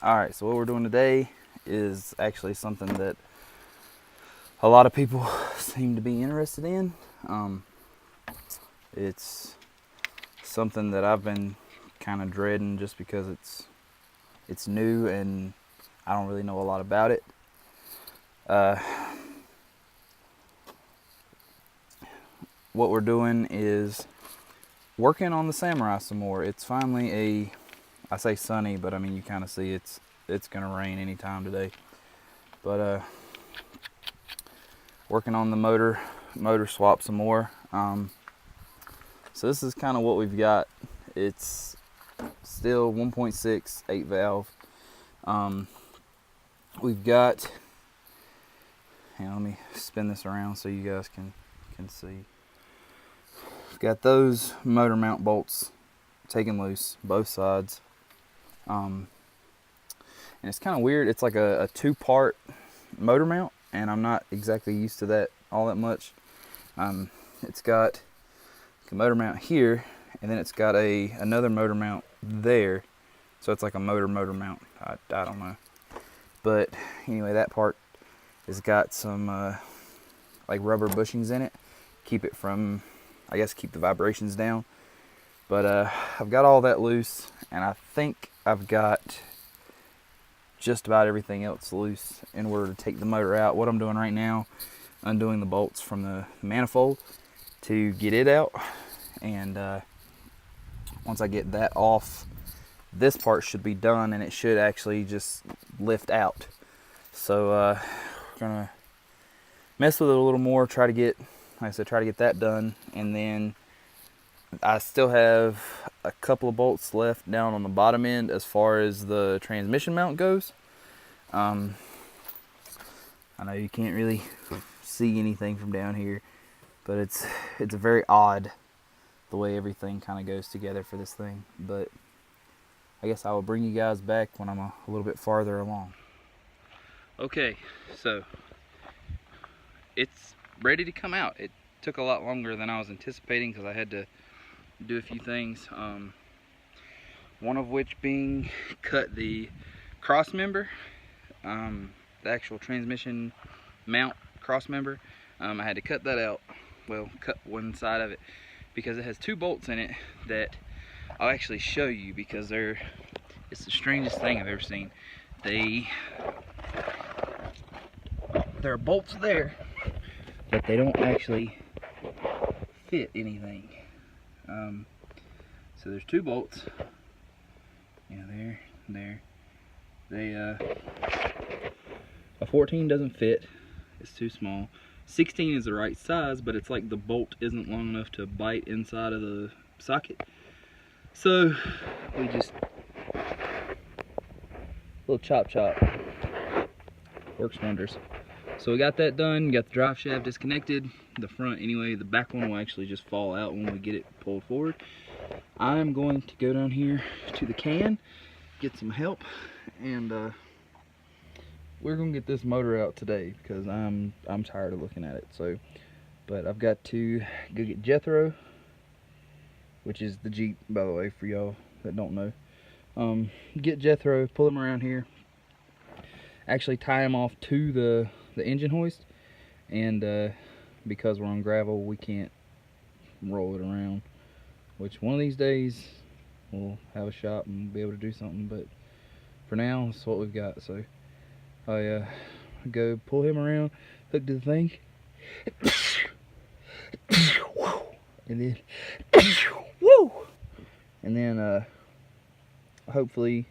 Alright, so what we're doing today is actually something that a lot of people seem to be interested in. It's something that I've been kind of dreading just because it's new and I don't really know a lot about it. What we're doing is working on the Samurai some more. It's finally I say sunny, but I mean you kind of see it's gonna rain anytime today. But working on the motor swap some more. So this is kind of what we've got. It's still 1.6 8 valve. We've got, hang on, let me spin this around so you guys can see. We've got those motor mount bolts taken loose, both sides. And it's kind of weird. It's like a two-part motor mount, and I'm not exactly used to that all that much. It's got a motor mount here, and then it's got another motor mount there. So it's like a motor mount. I don't know. But anyway, that part has got some like rubber bushings in it. Keep it from, I guess, keep the vibrations down. But I've got all that loose, and I think I've got just about everything else loose in order to take the motor out. What I'm doing right now, undoing the bolts from the manifold to get it out. And once I get that off, this part should be done, and it should actually just lift out. So we're gonna mess with it a little more, try to get that done. And then I still have a couple of bolts left down on the bottom end as far as the transmission mount goes. I know you can't really see anything from down here, but it's very odd the way everything kind of goes together for this thing. But I guess I will bring you guys back when I'm a little bit farther along. Okay, so it's ready to come out. It took a lot longer than I was anticipating because I had to do a few things. One of which being cut the cross member, the actual transmission mount cross member. I had to cut that out. Well, cut one side of it because it has two bolts in it that I'll actually show you, because it's the strangest thing I've ever seen. There are bolts there, but they don't actually fit anything. So there's two bolts. Yeah, there. A 14 doesn't fit. It's too small. 16 is the right size, but it's like the bolt isn't long enough to bite inside of the socket. So we just, little chop works wonders. So we got that done, got the drive shaft disconnected, the front anyway. The back one will actually just fall out when we get it pulled forward. I'm going to go down here to the can, get some help, and we're gonna get this motor out today because I'm tired of looking at it. So, but I've got to go get Jethro, which is the Jeep, by the way, for y'all that don't know. Get Jethro, pull him around here, actually tie him off to the engine hoist, and because we're on gravel, we can't roll it around, which one of these days we'll have a shop and be able to do something, but for now that's what we've got. So I go pull him around, hook to the thing, and then and then hopefully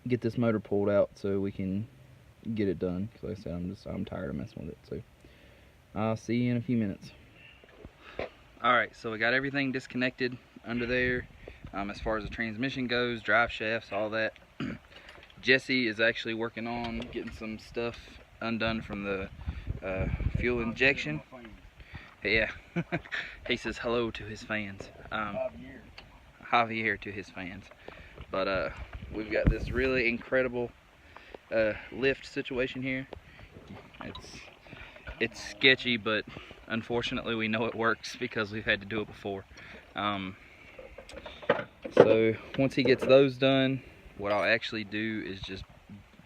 get this motor pulled out so we can get it done. Because like I said, I'm tired of messing with it. So I'll see you in a few minutes. Alright, so we got everything disconnected under there, as far as the transmission goes, drive shafts, all that. Jesse is actually working on getting some stuff undone from the fuel injection. Yeah, he says hello to his fans. Javier to his fans. But we've got this really incredible lift situation here. It's sketchy, but unfortunately we know it works because we've had to do it before. So once he gets those done, what I'll actually do is just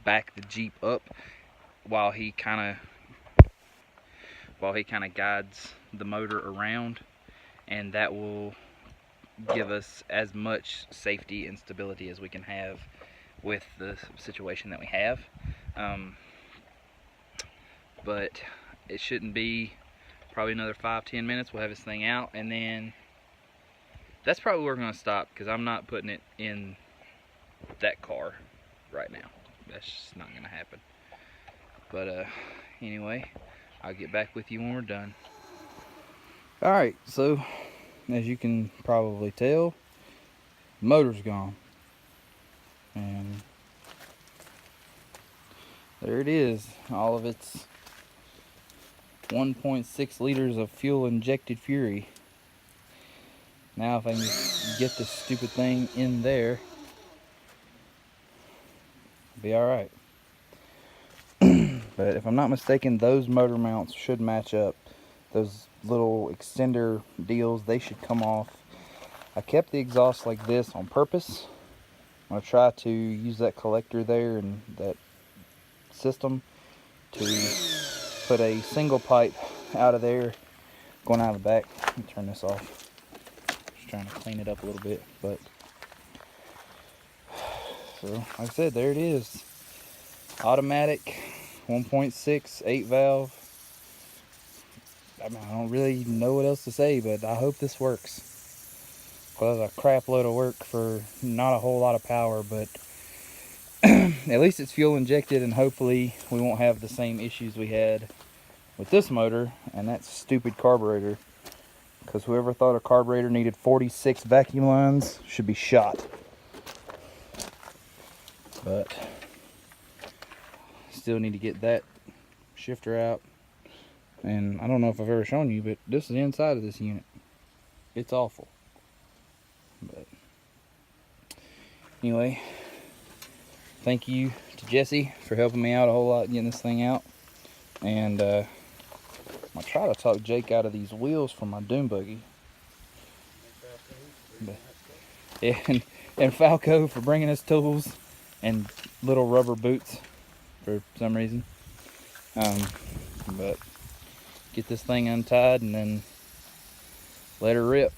back the Jeep up while he kind of guides the motor around, and that will give us as much safety and stability as we can have with the situation that we have. But it shouldn't be probably another 5-10 minutes. We'll have this thing out, and then that's probably where we're going to stop, because I'm not putting it in that car right now. That's just not going to happen. But anyway, I'll get back with you when we're done. Alright, so as you can probably tell, the motor's gone. And there it is, all of its 1.6 liters of fuel injected fury. Now if I can get this stupid thing in there, it'll be alright. But if I'm not mistaken, those motor mounts should match up. Those little extender deals, they should come off. I kept the exhaust like this on purpose. I'm going to try to use that collector there and that system to put a single pipe out of there going out of the back. Let me turn this off. Just trying to clean it up a little bit. But so like I said, there it is. Automatic 1.6 8 valve. I mean, I don't really know what else to say, but I hope this works. Well, that's a crap load of work for not a whole lot of power, but at least it's fuel injected, and hopefully we won't have the same issues we had with this motor and that stupid carburetor, because whoever thought a carburetor needed 46 vacuum lines should be shot. But still need to get that shifter out. And I don't know if I've ever shown you, but this is the inside of this unit. It's awful. But anyway, thank you to Jesse for helping me out a whole lot getting this thing out. And I'm gonna try to talk Jake out of these wheels for my dune buggy. But, yeah, and Falco for bringing us tools and little rubber boots for some reason. But get this thing untied and then let her rip.